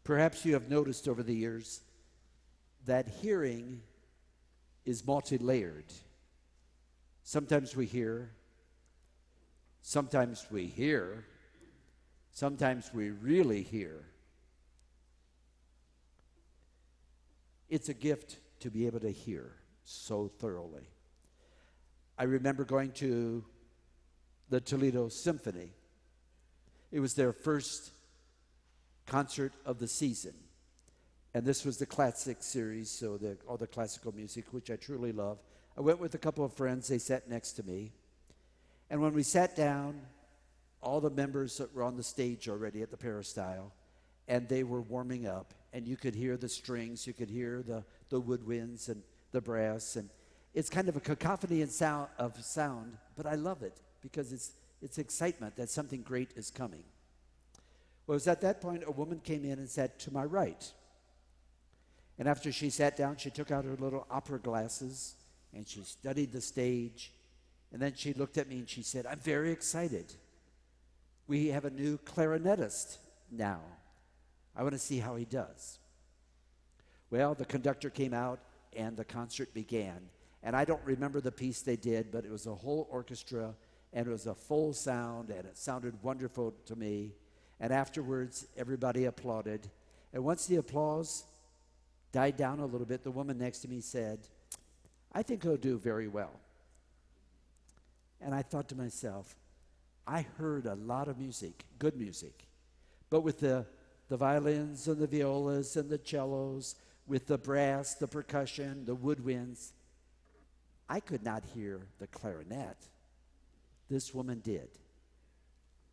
Perhaps you have noticed over the years that hearing is multi-layered. Sometimes we hear, sometimes we hear, sometimes we really hear. It's a gift to be able to hear so thoroughly. I remember going to the Toledo Symphony. It was their first concert of the season. And this was the classic series, so all the classical music, which I truly love. I went with a couple of friends. They sat next to me. And when we sat down, all the members that were on the stage already at the peristyle, and they were warming up. And you could hear the strings, you could hear the woodwinds and the brass. And it's kind of a cacophony of sound, but I love it because it's excitement that something great is coming. Well, it was at that point a woman came in and sat to my right. And after she sat down, she took out her little opera glasses and she studied the stage. And then she looked at me and she said, "I'm very excited. We have a new clarinetist now. I want to see how he does." Well, the conductor came out and the concert began. And I don't remember the piece they did, but it was a whole orchestra and it was a full sound and it sounded wonderful to me. And afterwards, everybody applauded. And once the applause died down a little bit, the woman next to me said, "I think he'll do very well." And I thought to myself, I heard a lot of music, good music, but with the violins and the violas and the cellos, with the brass, the percussion, the woodwinds, I could not hear the clarinet. This woman did.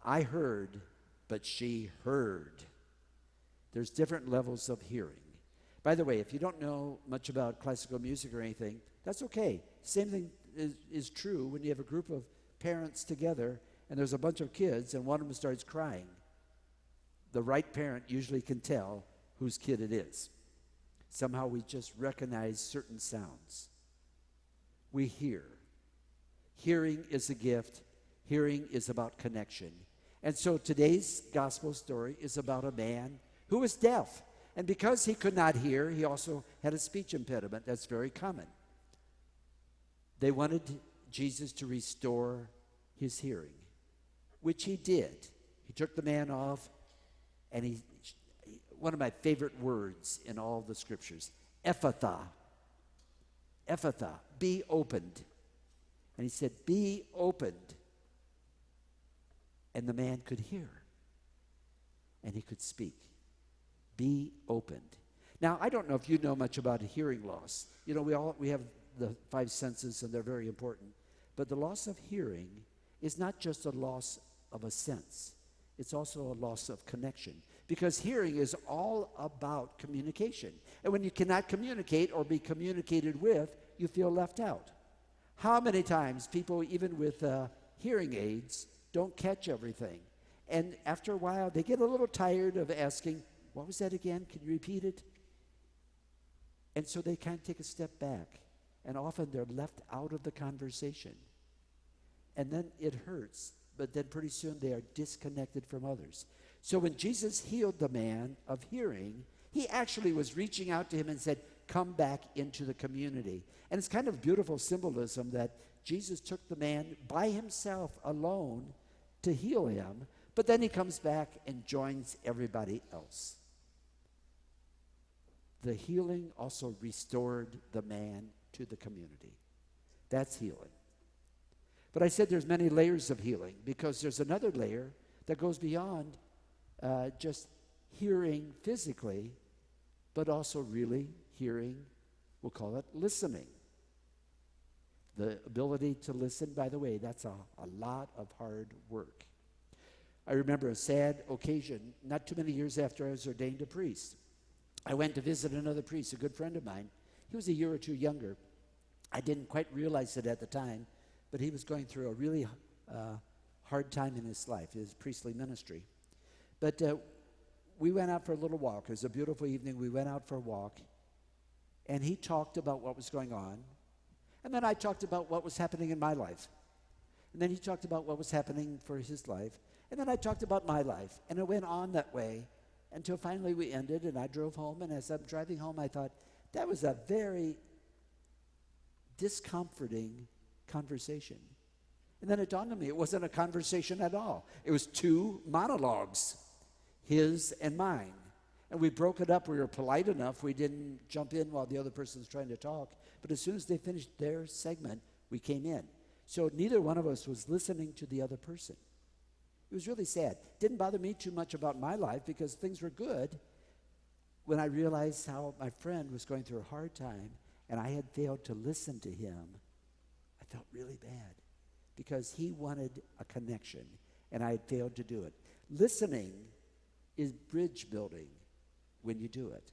I heard, but she heard. There's different levels of hearing. By the way, if you don't know much about classical music or anything, that's okay. Same thing is true when you have a group of parents together and there's a bunch of kids and one of them starts crying. The right parent usually can tell whose kid it is. Somehow we just recognize certain sounds. We hear. Hearing is a gift. Hearing is about connection. And so today's gospel story is about a man who was deaf. And because he could not hear, he also had a speech impediment. That's very common. They wanted Jesus to restore his hearing, which he did. He took the man off, and one of my favorite words in all the scriptures, Ephphatha. Ephphatha, be opened. And he said, be opened. And the man could hear. And he could speak. Be opened. Now, I don't know if you know much about hearing loss. You know, we have the five senses, and they're very important. But the loss of hearing is not just a loss of a sense. It's also a loss of connection. Because hearing is all about communication. And when you cannot communicate or be communicated with, you feel left out. How many times people, even with hearing aids, don't catch everything? And after a while, they get a little tired of asking, "What was that again? Can you repeat it?" And so they kind of take a step back. And often they're left out of the conversation. And then it hurts. But then pretty soon they are disconnected from others. So when Jesus healed the man of hearing, he actually was reaching out to him and said, "Come back into the community." And it's kind of beautiful symbolism that Jesus took the man by himself alone to heal him, but then he comes back and joins everybody else. The healing also restored the man to the community. That's healing. But I said there's many layers of healing because there's another layer that goes beyond just hearing physically, but also really hearing, we'll call it listening. The ability to listen, by the way, that's a lot of hard work. I remember a sad occasion, not too many years after I was ordained a priest. I went to visit another priest, a good friend of mine. He was a year or two younger. I didn't quite realize it at the time, but he was going through a really hard time in his life, his priestly ministry. But we went out for a little walk. It was a beautiful evening. We went out for a walk, and he talked about what was going on. And then I talked about what was happening in my life. And then he talked about what was happening for his life. And then I talked about my life. And it went on that way until finally we ended, and I drove home, and as I'm driving home, I thought, that was a very discomforting conversation. And then it dawned on me, it wasn't a conversation at all. It was two monologues, his and mine. And we broke it up. We were polite enough. We didn't jump in while the other person's trying to talk. But as soon as they finished their segment, we came in. So neither one of us was listening to the other person. It was really sad. Didn't bother me too much about my life because things were good. When I realized how my friend was going through a hard time and I had failed to listen to him, I felt really bad because he wanted a connection and I had failed to do it. Listening is bridge building when you do it.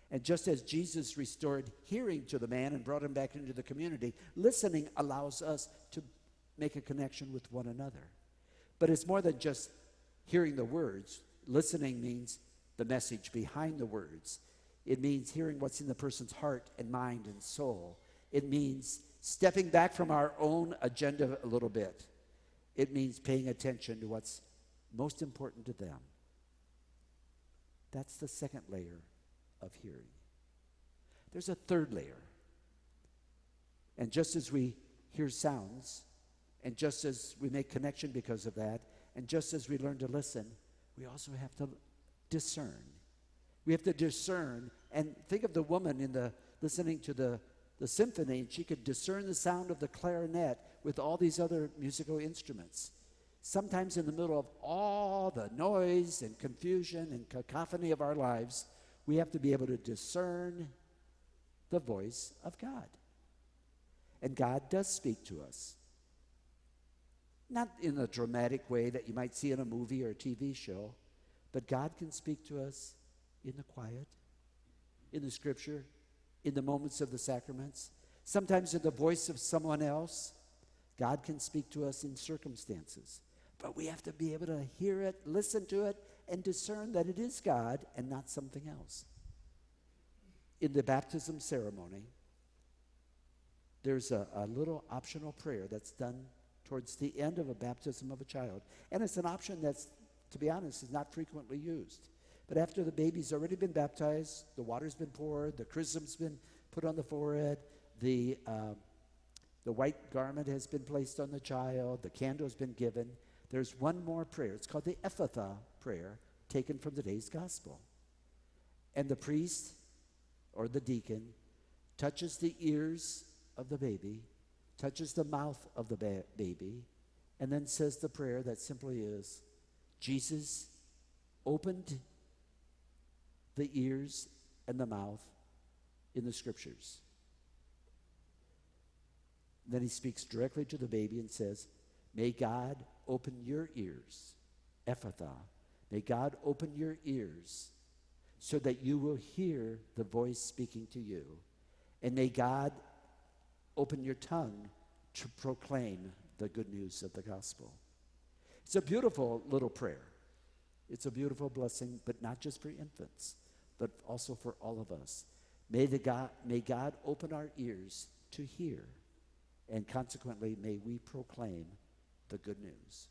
And just as Jesus restored hearing to the man and brought him back into the community, listening allows us to make a connection with one another. But it's more than just hearing the words. Listening means the message behind the words. It means hearing what's in the person's heart and mind and soul. It means stepping back from our own agenda a little bit. It means paying attention to what's most important to them. That's the second layer of hearing. There's a third layer. And just as we hear sounds, and just as we make connection because of that, and just as we learn to listen, we also have to discern. We have to discern, and think of the woman listening to the symphony, and she could discern the sound of the clarinet with all these other musical instruments. Sometimes in the middle of all the noise and confusion and cacophony of our lives, we have to be able to discern the voice of God. And God does speak to us. Not in a dramatic way that you might see in a movie or a TV show, but God can speak to us in the quiet, in the scripture, in the moments of the sacraments, sometimes in the voice of someone else. God can speak to us in circumstances. But we have to be able to hear it, listen to it, and discern that it is God and not something else. In the baptism ceremony, there's a little optional prayer that's done towards the end of a baptism of a child. And it's an option that's, to be honest, is not frequently used. But after the baby's already been baptized, the water's been poured, the chrism's been put on the forehead, the white garment has been placed on the child, the candle's been given, there's one more prayer. It's called the Ephphatha prayer, taken from today's gospel. And the priest or the deacon touches the ears of the baby, touches the mouth of the baby, and then says the prayer that simply is, Jesus opened the ears and the mouth in the scriptures. Then he speaks directly to the baby and says, may God open your ears, Ephphatha. May God open your ears so that you will hear the voice speaking to you. And may God open your tongue to proclaim the good news of the gospel. It's a beautiful little prayer. It's a beautiful blessing, but not just for infants, but also for all of us. May God open our ears to hear, and consequently, may we proclaim the good news.